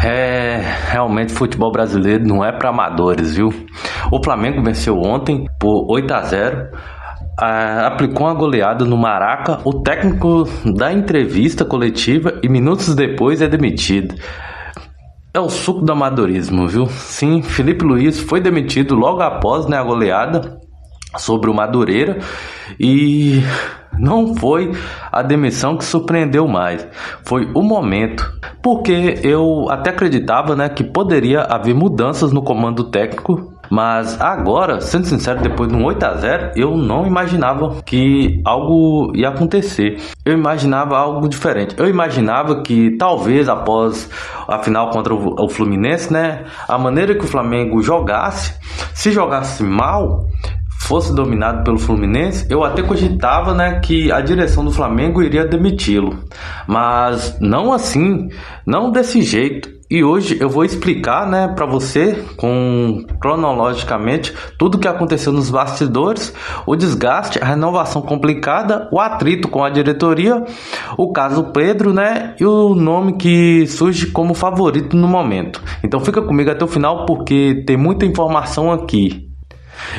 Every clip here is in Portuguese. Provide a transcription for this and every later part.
Realmente futebol brasileiro não é para amadores, viu? O Flamengo venceu ontem por 8-0, aplicou uma goleada no Maraca. O técnico dá entrevista coletiva e minutos depois é demitido. É o suco do amadorismo, viu? Sim, Felipe Luiz foi demitido logo após, a goleada sobre o Madureira, e não foi a demissão que surpreendeu mais, foi o momento, porque eu até acreditava, que poderia haver mudanças no comando técnico, mas agora, sendo sincero, depois de um 8-0, eu não imaginava que algo ia acontecer. Eu imaginava algo diferente. Eu imaginava que talvez após a final contra o Fluminense, a maneira que o Flamengo jogasse, se jogasse mal, fosse dominado pelo Fluminense, eu até cogitava, que a direção do Flamengo iria demiti-lo. Mas não assim, não desse jeito. E hoje eu vou explicar, para você, cronologicamente, tudo o que aconteceu nos bastidores, o desgaste, a renovação complicada, o atrito com a diretoria, o caso Pedro, e o nome que surge como favorito no momento. Então fica comigo até o final, porque tem muita informação aqui.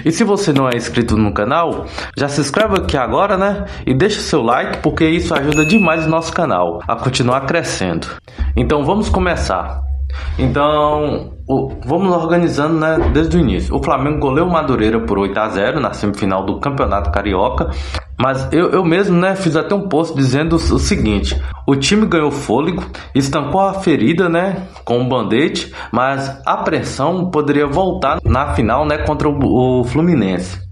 E se você não é inscrito no canal, já se inscreve aqui agora, e deixa seu like, porque isso ajuda demais o nosso canal a continuar crescendo. Então vamos começar. Vamos organizando, desde o início. O Flamengo goleou o Madureira por 8-0 na semifinal do Campeonato Carioca. Mas eu mesmo, fiz até um post dizendo o seguinte: o time ganhou fôlego, estancou a ferida, com um band-aid, mas a pressão poderia voltar na final, contra o Fluminense.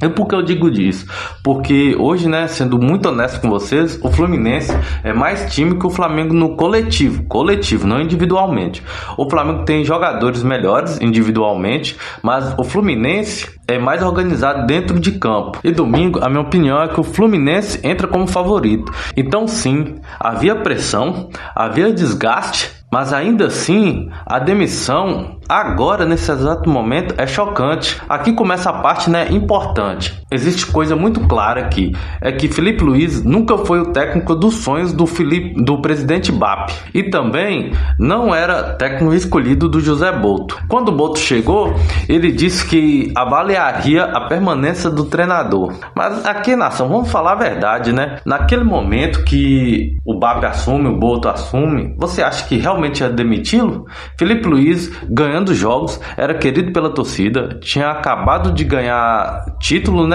E por que eu digo disso? Porque hoje, sendo muito honesto com vocês, o Fluminense é mais time que o Flamengo no coletivo, não individualmente. O Flamengo tem jogadores melhores individualmente, mas o Fluminense é mais organizado dentro de campo. E domingo, a minha opinião é que o Fluminense entra como favorito. Então sim, havia pressão, havia desgaste, mas ainda assim, a demissão, agora, nesse exato momento, é chocante. Aqui começa a parte, importante. Existe coisa muito clara aqui. É que Felipe Luiz nunca foi o técnico dos sonhos do presidente BAP. E também não era técnico escolhido do José Boto. Quando o Boto chegou, ele disse que avaliaria a permanência do treinador. Mas aqui, nação, vamos falar a verdade, Naquele momento que o BAP assume, o Boto assume, você acha que realmente ia demiti-lo? Felipe Luiz, ganhando jogos, era querido pela torcida, tinha acabado de ganhar título,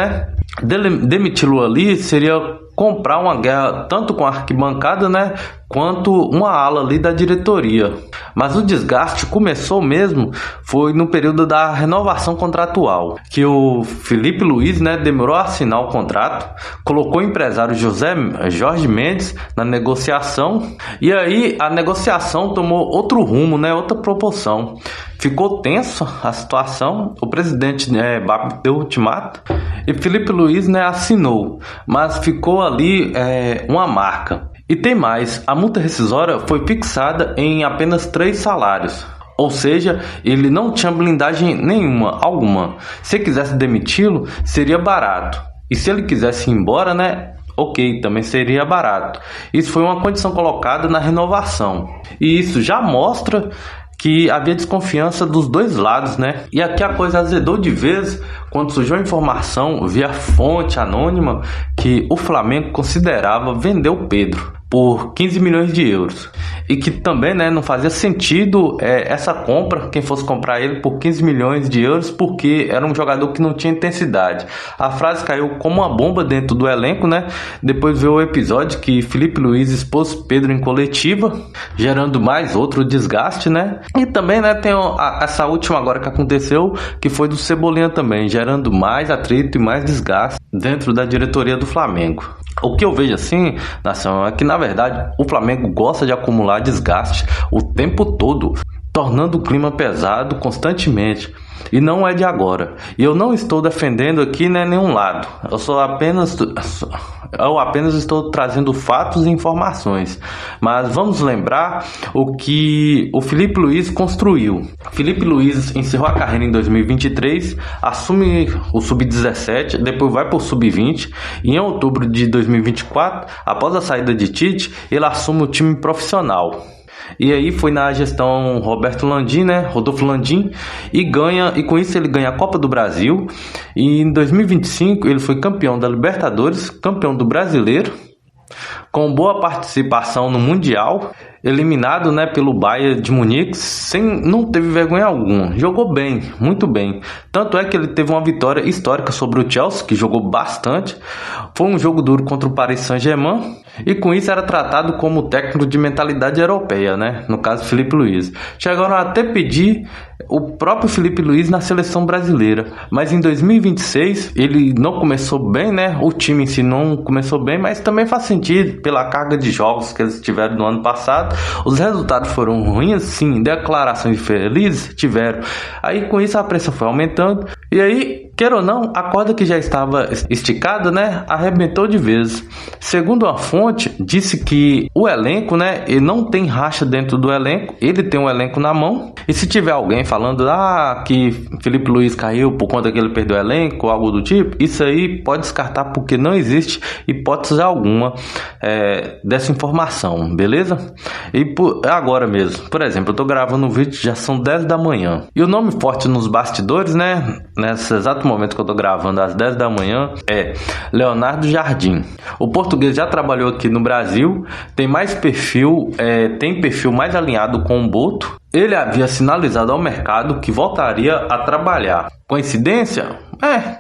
Demiti-lo ali seria comprar uma guerra tanto com a arquibancada, quanto uma ala ali da diretoria. Mas o desgaste começou mesmo foi no período da renovação contratual, que o Felipe Luiz, demorou a assinar o contrato, colocou o empresário Jorge Mendes na negociação, e aí a negociação tomou outro rumo, outra proporção. Ficou tensa a situação, o presidente deu ultimato e Felipe Luiz assinou, mas ficou ali uma marca. E tem mais, a multa rescisória foi fixada em apenas 3 salários. Ou seja, ele não tinha blindagem alguma. Se quisesse demiti-lo, seria barato. E se ele quisesse ir embora, ok, também seria barato. Isso foi uma condição colocada na renovação. E isso já mostra que havia desconfiança dos dois lados, E aqui a coisa azedou de vez quando surgiu a informação via fonte anônima que o Flamengo considerava vender o Pedro por 15 milhões de euros. E que também, não fazia sentido essa compra, quem fosse comprar ele por 15 milhões de euros, porque era um jogador que não tinha intensidade. A frase caiu como uma bomba dentro do elenco, Depois veio o episódio que Felipe Luiz expôs Pedro em coletiva, gerando mais outro desgaste, E também, tem essa última agora que aconteceu, que foi do Cebolinha também, gerando mais atrito e mais desgaste dentro da diretoria do Flamengo. O que eu vejo assim, nação, é que na verdade o Flamengo gosta de acumular desgaste o tempo todo, tornando o clima pesado constantemente. E não é de agora. E eu não estou defendendo aqui nenhum lado. Eu apenas estou trazendo fatos e informações. Mas vamos lembrar o que o Felipe Luiz construiu. Felipe Luiz encerrou a carreira em 2023, assume o Sub-17, depois vai para o Sub-20. E em outubro de 2024, após a saída de Tite, ele assume o time profissional. E aí foi na gestão Roberto Landim, né? Rodolfo Landim, e com isso ele ganha a Copa do Brasil. E em 2025 ele foi campeão da Libertadores, campeão do Brasileiro, com boa participação no Mundial, eliminado, né, pelo Bayern de Munique, não teve vergonha alguma, jogou bem, muito bem, tanto é que ele teve uma vitória histórica sobre o Chelsea, que jogou bastante, foi um jogo duro contra o Paris Saint-Germain, e com isso era tratado como técnico de mentalidade europeia, né, no caso Felipe Luiz. Chegaram a até pedir o próprio Felipe Luiz na seleção brasileira, mas em 2026 ele não começou bem, né, o time em si não começou bem, mas também faz sentido pela carga de jogos que eles tiveram no ano passado. Os resultados foram ruins, sim, declarações felizes tiveram. Aí com isso a pressão foi aumentando. E aí, quer ou não, a corda que já estava esticada, né, arrebentou de vez. Segundo uma fonte, disse que o elenco, né, ele não tem racha dentro do elenco, ele tem um elenco na mão. E se tiver alguém falando que Felipe Luiz caiu por conta que ele perdeu o elenco ou algo do tipo, isso aí pode descartar, porque não existe hipótese alguma dessa informação, beleza? E agora mesmo, por exemplo, eu tô gravando um vídeo, já são 10 da manhã. E o nome forte nos bastidores, né, nesse exato momento que eu tô gravando, às 10 da manhã, é Leonardo Jardim. O português já trabalhou aqui no Brasil, tem perfil mais alinhado com o Boto. Ele havia sinalizado ao mercado que voltaria a trabalhar. Coincidência?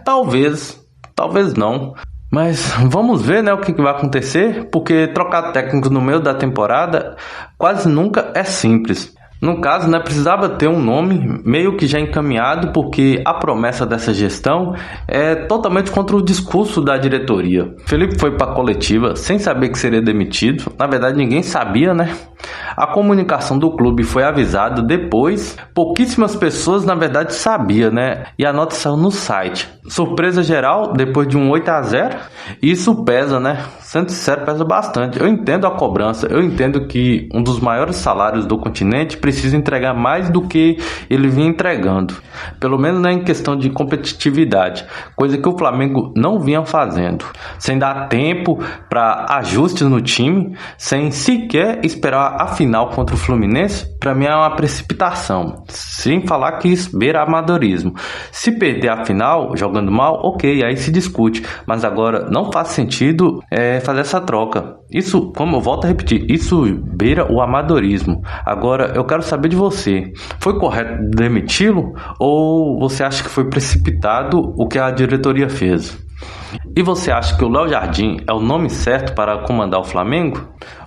Talvez não. Mas vamos ver, né, o que vai acontecer, porque trocar técnico no meio da temporada quase nunca é simples. No caso, né, precisava ter um nome meio que já encaminhado, porque a promessa dessa gestão é totalmente contra o discurso da diretoria. Felipe foi para a coletiva sem saber que seria demitido. Na verdade, ninguém sabia, né? A comunicação do clube foi avisada depois. Pouquíssimas pessoas, na verdade, sabiam, né? E a nota saiu no site. Surpresa geral, depois de um 8-0. Isso pesa, né? Sendo sincero, pesa bastante. Eu entendo a cobrança. Eu entendo que um dos maiores salários do continente precisa entregar mais do que ele vinha entregando. Pelo menos, né, em questão de competitividade. Coisa que o Flamengo não vinha fazendo. Sem dar tempo para ajustes no time. Sem sequer esperar a final contra o Fluminense. Para mim é uma precipitação. Sem falar que isso beira amadorismo. Se perder a final jogando mal, ok, aí se discute. Mas agora não faz sentido fazer essa troca. Isso, como eu volto a repetir, isso beira o amadorismo. Agora eu quero saber de você. Foi correto demiti-lo ou você acha que foi precipitado o que a diretoria fez? E você acha que o Léo Jardim é o nome certo para comandar o Flamengo?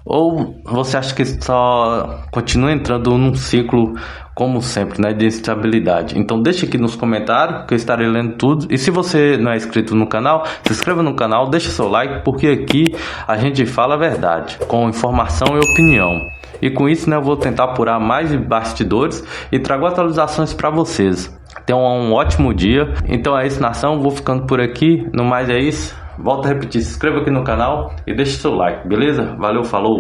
Ou você acha que só continua entrando num ciclo, como sempre, né, de instabilidade? Então deixa aqui nos comentários que eu estarei lendo tudo. E se você não é inscrito no canal, se inscreva no canal, deixa seu like, porque aqui a gente fala a verdade, com informação e opinião. E com isso, né, eu vou tentar apurar mais bastidores e trago atualizações para vocês. Tenham um ótimo dia. Então é isso, nação. Vou ficando por aqui. No mais é isso. Volto a repetir, se inscreva aqui no canal e deixe seu like, beleza? Valeu, falou!